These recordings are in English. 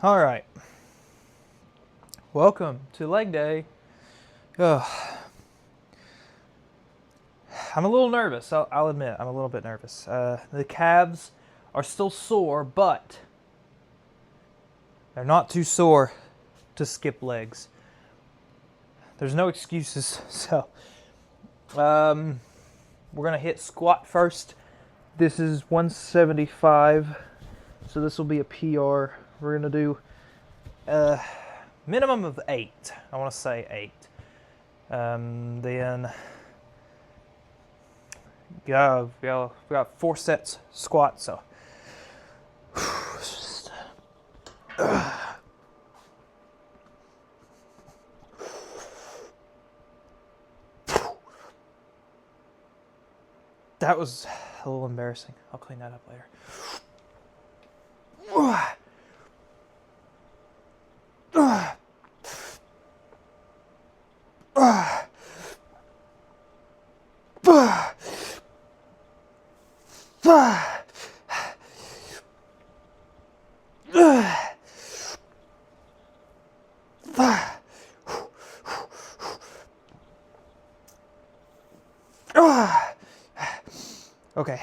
All right. Welcome to leg day. Ugh. I'm a little nervous. I'll admit, I'm a little bit nervous. The calves are still sore, but they're not too sore to skip legs. There's no excuses. So, we're gonna hit squat first. This is 175, so this will be a PR. We're gonna do a minimum of 8. I want to say 8. Then we got 4 sets squat. So that was a little embarrassing. I'll clean that up later. Okay.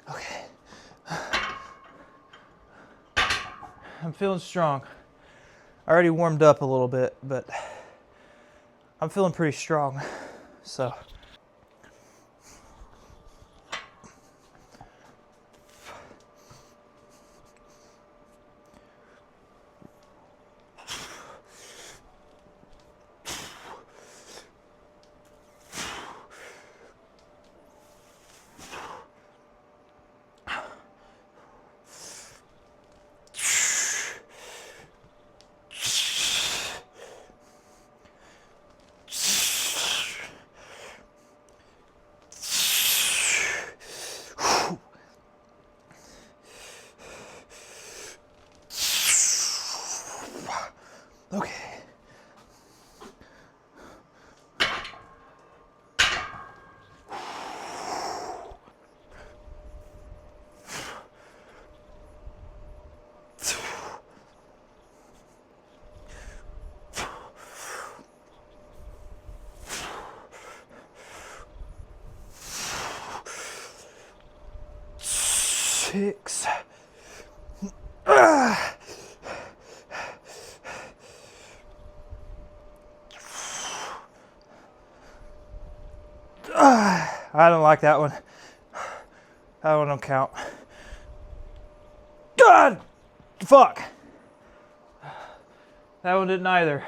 Okay. I'm feeling strong. I already warmed up a little bit, but I'm feeling pretty strong. So. Okay. Six. I don't like that one. That one don't count. God! Fuck! That one didn't either.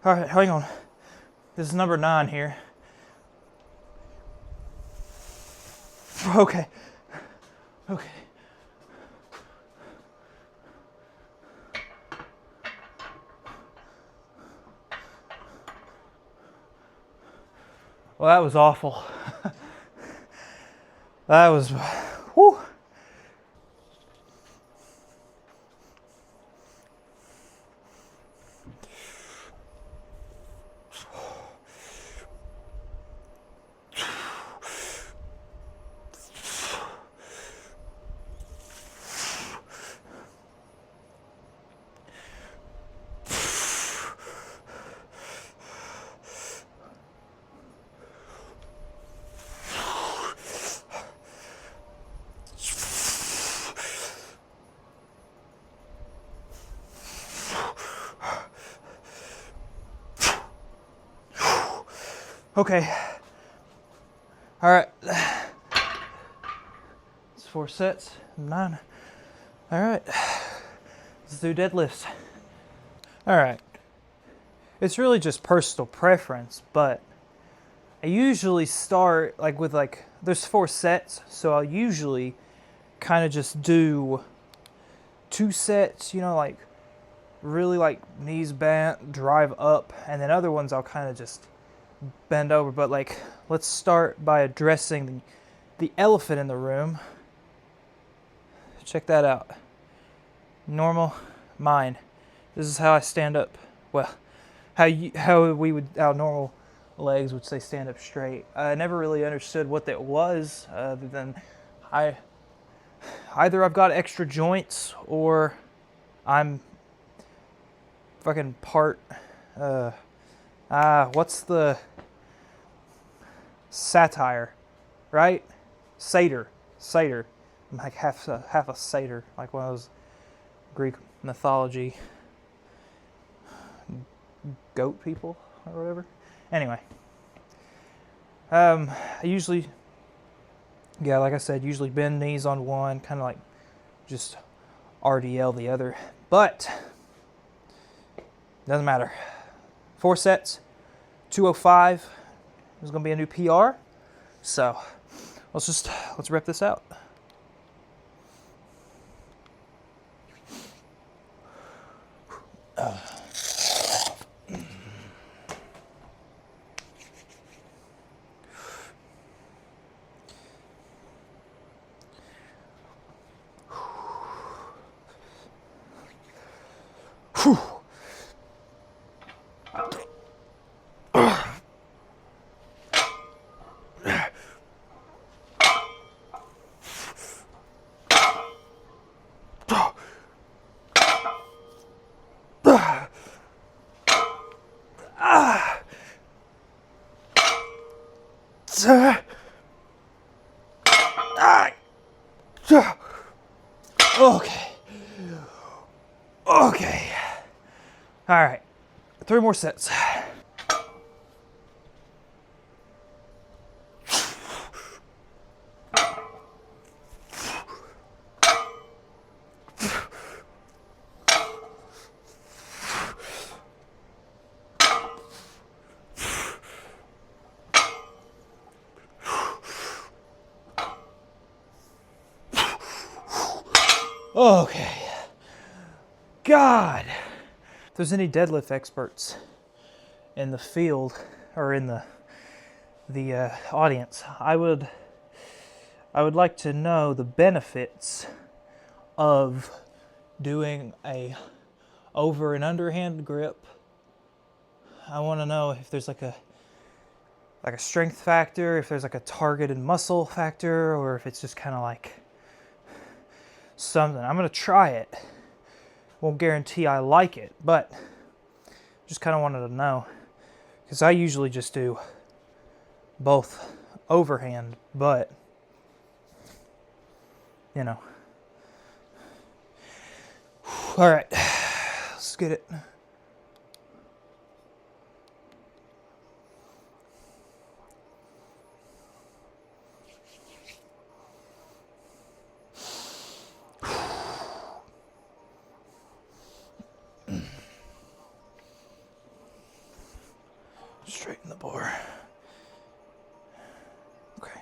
Alright, hang on. This is number 9 here. Okay. Okay. Well, that was awful. That was, whew. Okay. All right. It's 4 sets, 9. All right. Let's do deadlifts. All right. It's really just personal preference, but I usually start with there's 4 sets, so I'll usually kind of just do 2 sets, really knees bent, drive up, and then other ones I'll kind of just bend over. But let's start by addressing the elephant in the room. Check that out. Normal mine. This is how I stand up. Well, how normal legs, which they stand up straight. I never really understood what that was, other than either I've got extra joints or I'm fucking part. What's the satire, right? Satyr. I'm like half a satyr, like one of those Greek mythology goat people or whatever. Anyway, I usually, yeah, like I said, usually bend knees on one, kind of like just RDL the other, but doesn't matter. 4 sets, 205 is going to be a new PR. So let's rip this out. Okay. Okay. All right. 3 more sets. Okay. God. If there's any deadlift experts in the field or in the audience, I would like to know the benefits of doing a over and underhand grip. I want to know if there's like a strength factor, if there's like a targeted muscle factor, or if it's just kind of like something. I'm gonna try it. Won't guarantee I like it, but just kind of wanted to know, because I usually just do both overhand, but you know. All right, let's get it. Straighten the bar. Okay.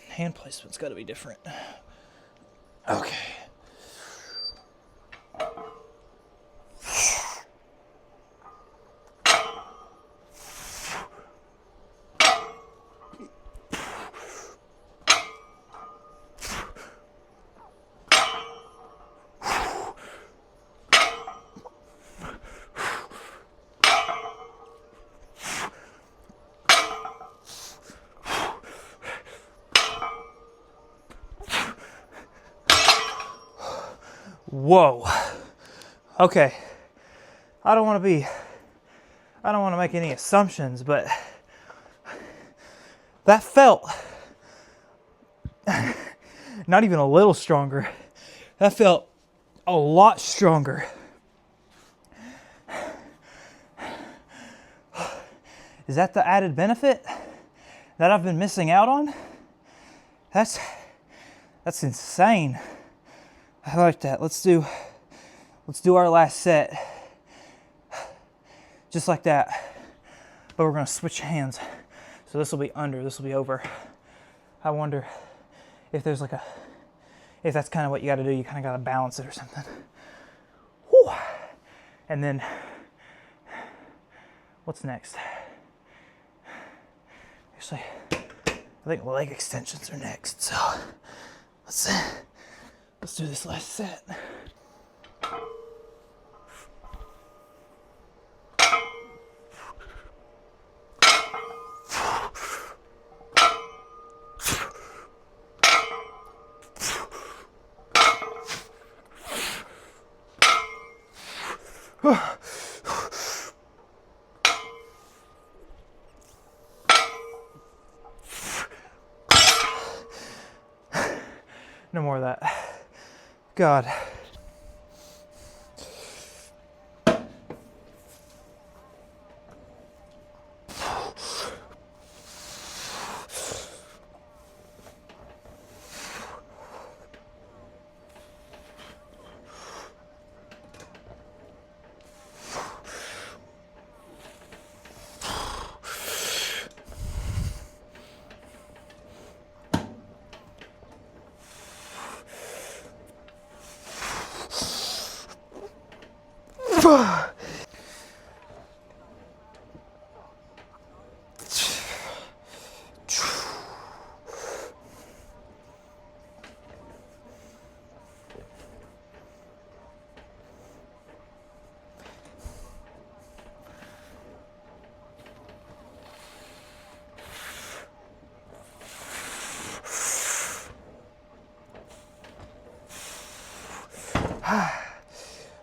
Hand placement's got to be different. Okay. Whoa. Okay. I don't want to make any assumptions, but that felt not even a little stronger. That felt a lot stronger. Is that the added benefit that I've been missing out on? That's insane. I like that. Let's do our last set. Just like that. But we're gonna switch hands. So this will be under, this will be over. I wonder if there's like if that's kind of what you gotta do, you kind of gotta balance it or something. Whew. And then, what's next? Actually, I think leg extensions are next, so Let's do this last set. No more of that. God.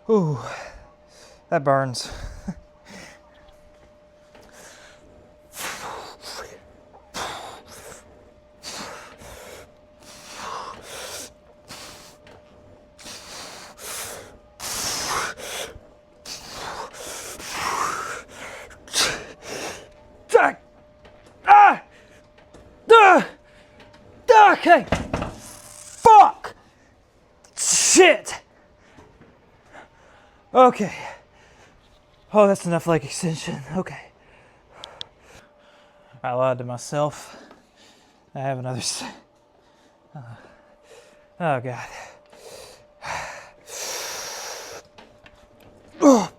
Ooh, that burns. Okay. Fuck. Shit. Okay. Oh, that's enough leg extension. Okay. I lied to myself. I have another set. Oh, God. Oh.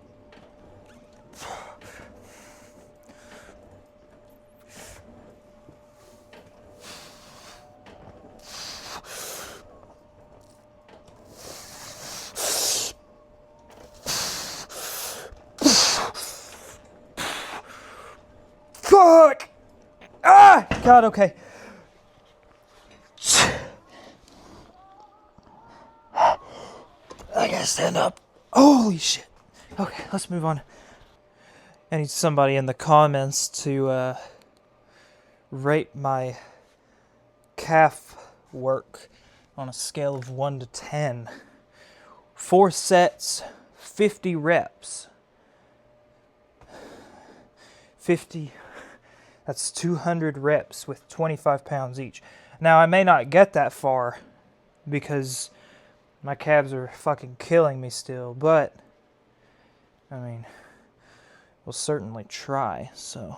Fuck! Ah! God, okay. I gotta stand up. Holy shit. Okay, let's move on. I need somebody in the comments to rate my calf work on a scale of 1 to 10. 4 sets, 50 reps. 50, that's 200 reps with 25 pounds each. Now, I may not get that far because my calves are fucking killing me still, but, I mean, we'll certainly try, so.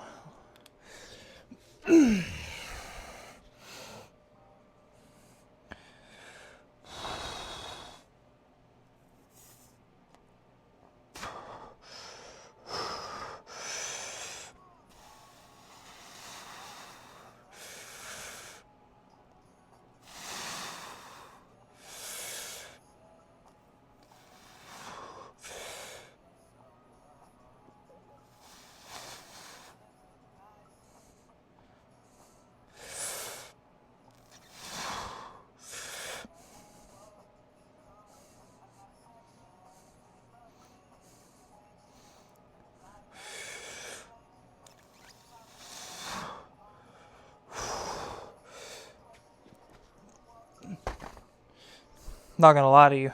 Not gonna lie to you,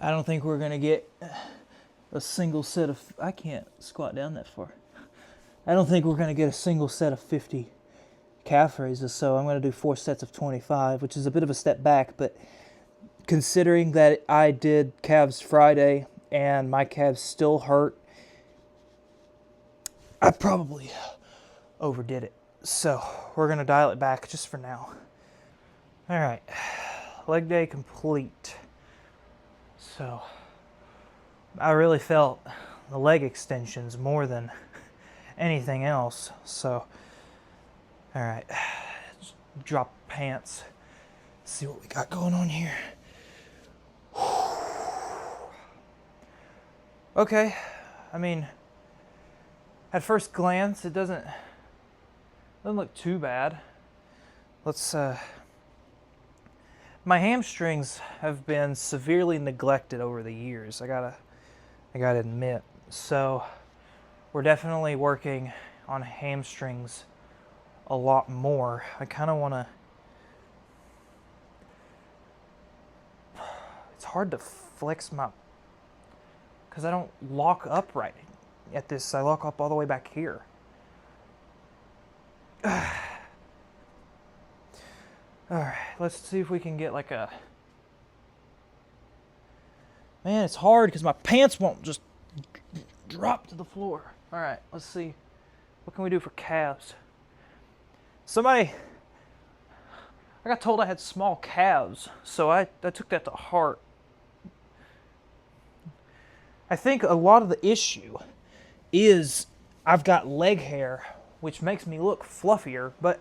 I don't think we're gonna get a single set of, I can't squat down that far. I don't think we're gonna get a single set of 50 calf raises, so I'm gonna do 4 sets of 25, which is a bit of a step back, but considering that I did calves Friday and my calves still hurt, I probably overdid it. So we're gonna dial it back just for now. All right, leg day complete. So I really felt the leg extensions more than anything else. So, all right, drop pants. See what we got going on here. Okay, I mean, at first glance, it doesn't look too bad. Let's, my hamstrings have been severely neglected over the years, I gotta admit. So, we're definitely working on hamstrings a lot more. I kind of want to... It's hard to flex my... because I don't lock up right at this. I lock up all the way back here. Alright, let's see if we can get like a... Man, it's hard because my pants won't just drop to the floor. Alright, let's see. What can we do for calves? I got told I had small calves, so I took that to heart. I think a lot of the issue is I've got leg hair, which makes me look fluffier, but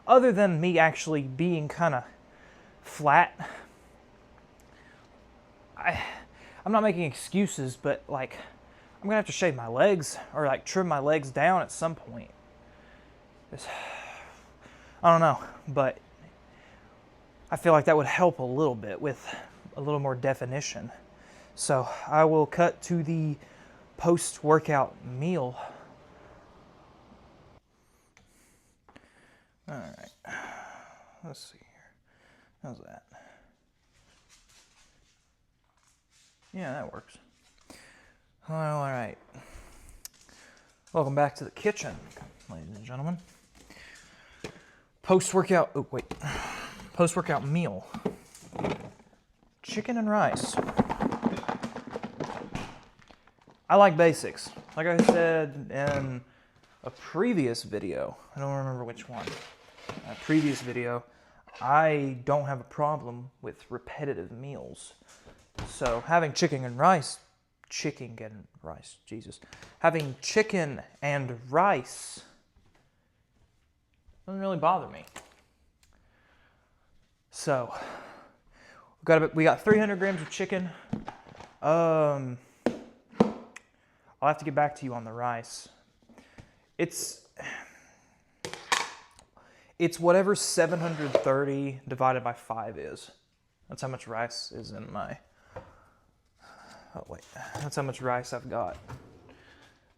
other than me actually being kind of flat, I'm not making excuses, but like, I'm gonna have to shave my legs or like trim my legs down at some point. I don't know, but I feel like that would help a little bit with a little more definition. So I will cut to the post-workout meal. All right, let's see here. How's that? Yeah, that works. Well, all right. Welcome back to the kitchen, ladies and gentlemen. Post-workout meal. Chicken and rice. I like basics. Like I said in a previous video, I don't remember which one, a previous video, I don't have a problem with repetitive meals. So having chicken and rice, having chicken and rice doesn't really bother me. So we got 300 grams of chicken. I'll have to get back to you on the rice. It's whatever 730 divided by 5 is. That's how much rice is in my... Oh, wait. That's how much rice I've got.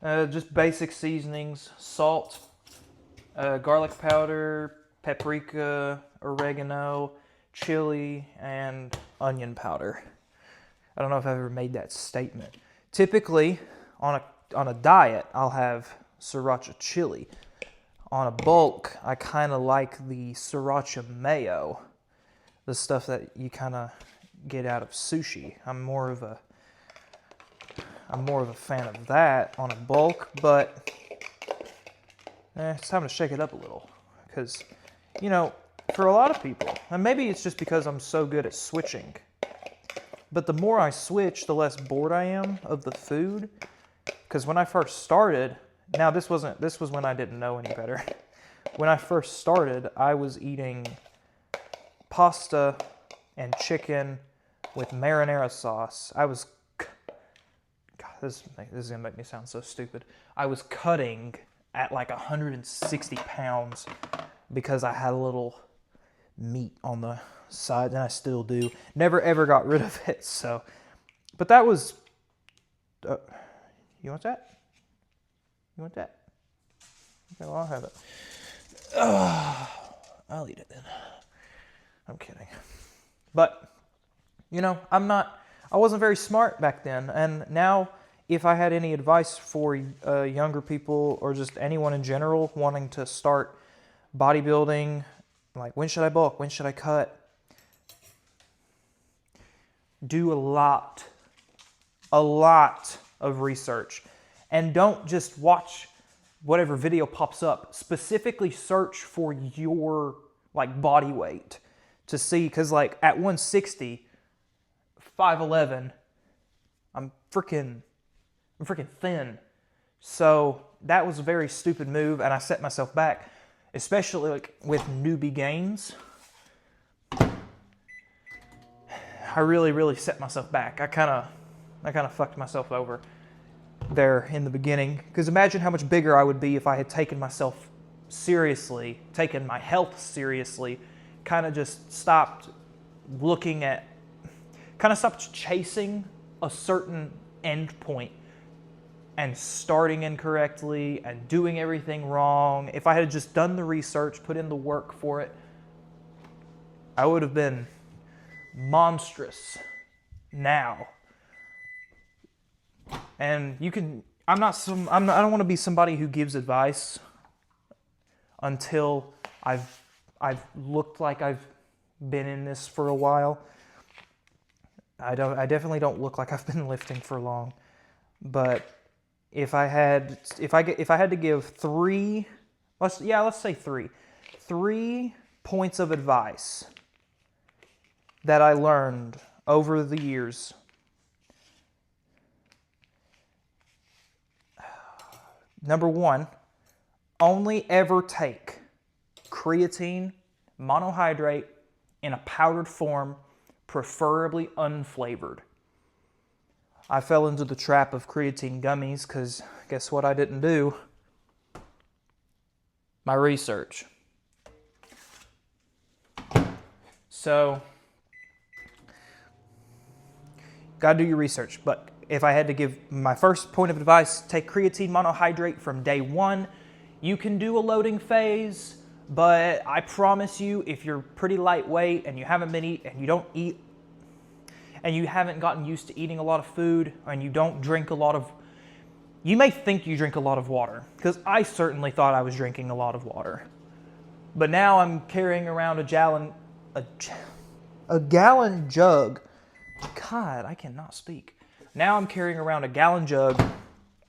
Just basic seasonings, salt, garlic powder, paprika, oregano, chili, and onion powder. I don't know if I've ever made that statement. Typically, on a diet, I'll have sriracha chili. On a bulk, I kind of like the sriracha mayo, the stuff that you kind of get out of sushi. I'm more of a fan of that on a bulk, but it's time to shake it up a little. Because, you know, for a lot of people, and maybe it's just because I'm so good at switching, but the more I switch, the less bored I am of the food. Because when I first started, now this was when I didn't know any better. When I first started, I was eating pasta and chicken with marinara sauce. This is gonna make me sound so stupid. I was cutting at like 160 pounds because I had a little meat on the side, and I still do. Never ever got rid of it. So, but that was. You want that? You want that? Okay, well, I'll have it. I'll eat it then. I'm kidding. But, you know, I wasn't very smart back then. And now, if I had any advice for younger people or just anyone in general wanting to start bodybuilding, like when should I bulk? When should I cut? Do a lot of research. And don't just watch whatever video pops up. Specifically search for your like body weight to see, because like at 160, 5'11", I'm freaking thin. So that was a very stupid move, and I set myself back. especially like with newbie gains, I really set myself back. I kind of fucked myself over there in the beginning, because imagine how much bigger I would be if I had taken myself seriously, taken my health seriously, kind of just stopped looking at, kind of stopped chasing a certain end point and starting incorrectly and doing everything wrong. If I had just done the research, put in the work for it, I would have been monstrous now. And you can, I don't want to be somebody who gives advice until I've looked like I've been in this for a while. I definitely don't look like I've been lifting for long. But if I had to give three, let's say three points of advice that I learned over the years. Number one, only ever take creatine monohydrate in a powdered form, preferably unflavored. I fell into the trap of creatine gummies because guess what I didn't do? My research. So, gotta do your research. But if I had to give my first point of advice, take creatine monohydrate from day one. You can do a loading phase, but I promise you, if you're pretty lightweight and you haven't been eating, and you don't eat, and you haven't gotten used to eating a lot of food, and you don't drink a lot of, you may think you drink a lot of water, because I certainly thought I was drinking a lot of water. But now I'm carrying around a gallon jug. God, I cannot speak. Now I'm carrying around a gallon jug,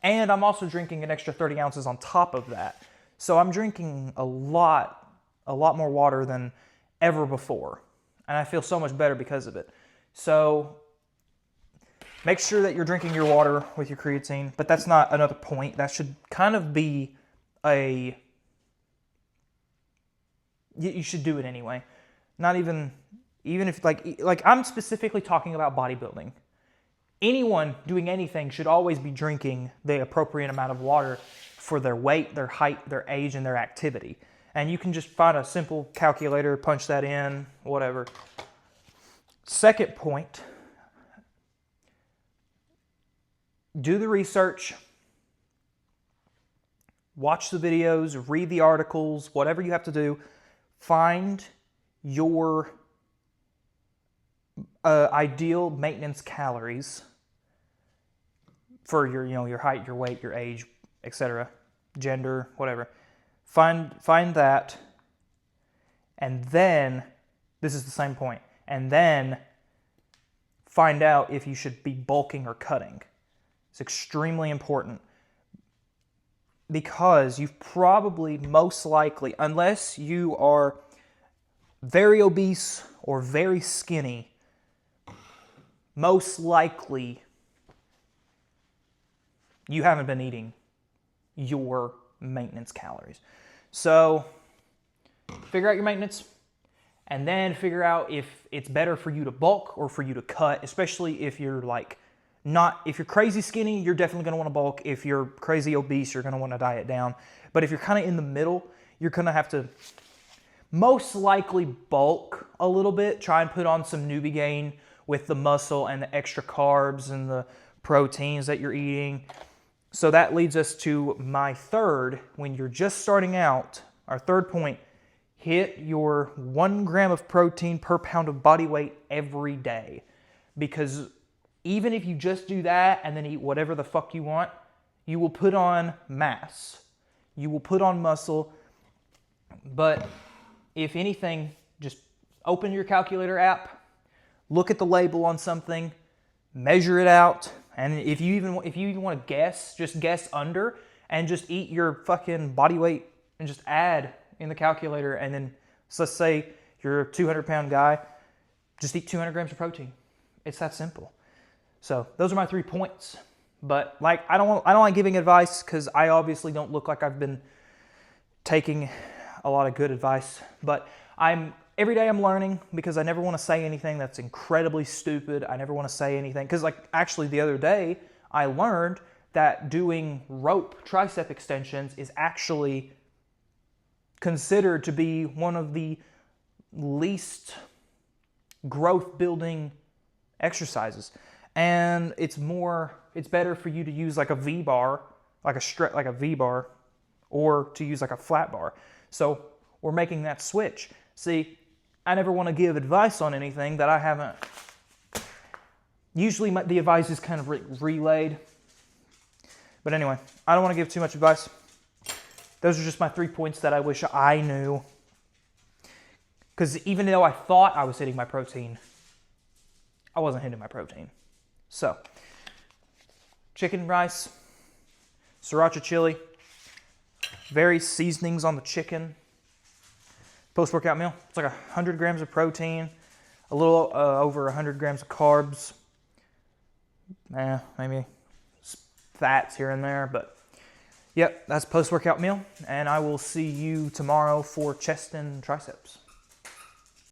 and I'm also drinking an extra 30 ounces on top of that. So I'm drinking a lot more water than ever before. And I feel so much better because of it. So make sure that you're drinking your water with your creatine, but that's not another point. That should kind of be you should do it anyway. Not even if like I'm specifically talking about bodybuilding. Anyone doing anything should always be drinking the appropriate amount of water for their weight, their height, their age, and their activity. And you can just find a simple calculator, punch that in, whatever. Second point, do the research, watch the videos, read the articles, whatever you have to do. Find your ideal maintenance calories for your height, your weight, your age, etc., gender, whatever. Find that, and then this is the same point. And then find out if you should be bulking or cutting. It's extremely important, because you've probably most likely, unless you are very obese or very skinny, most likely you haven't been eating your maintenance calories. So figure out your maintenance, and then figure out if it's better for you to bulk or for you to cut, especially if you're if you're crazy skinny, you're definitely going to want to bulk. If you're crazy obese, you're going to want to diet down. But if you're kind of in the middle, you're going to have to most likely bulk a little bit, try and put on some newbie gain with the muscle and the extra carbs and the proteins that you're eating. So that leads us to my third. When you're just starting out, our third point, hit your 1 gram of protein per pound of body weight every day. Because even if you just do that and then eat whatever the fuck you want, you will put on mass. You will put on muscle. But if anything, just open your calculator app, look at the label on something, measure it out, and if you even want to guess, just guess under and just eat your fucking body weight and just add in the calculator. And then, so let's say you're a 200-pound guy, just eat 200 grams of protein. It's that simple. So those are my 3 points. But I don't like giving advice, because I obviously don't look like I've been taking a lot of good advice, but every day I'm learning because I never want to say anything that's incredibly stupid. I never want to say anything because, like, actually the other day I learned that doing rope tricep extensions is actually considered to be one of the least growth building exercises, and it's better for you to use like a V bar, like a V bar, or to use like a flat bar. So we're making that switch. See, I never want to give advice on anything that I haven't. Usually the advice is kind of relayed. But anyway, I don't want to give too much advice. Those are just my 3 points that I wish I knew. Because even though I thought I was hitting my protein, I wasn't hitting my protein. So, chicken rice, sriracha chili, various seasonings on the chicken, post-workout meal. It's like 100 grams of protein, a little over 100 grams of carbs, maybe fats here and there, but yep, that's post-workout meal, and I will see you tomorrow for chest and triceps.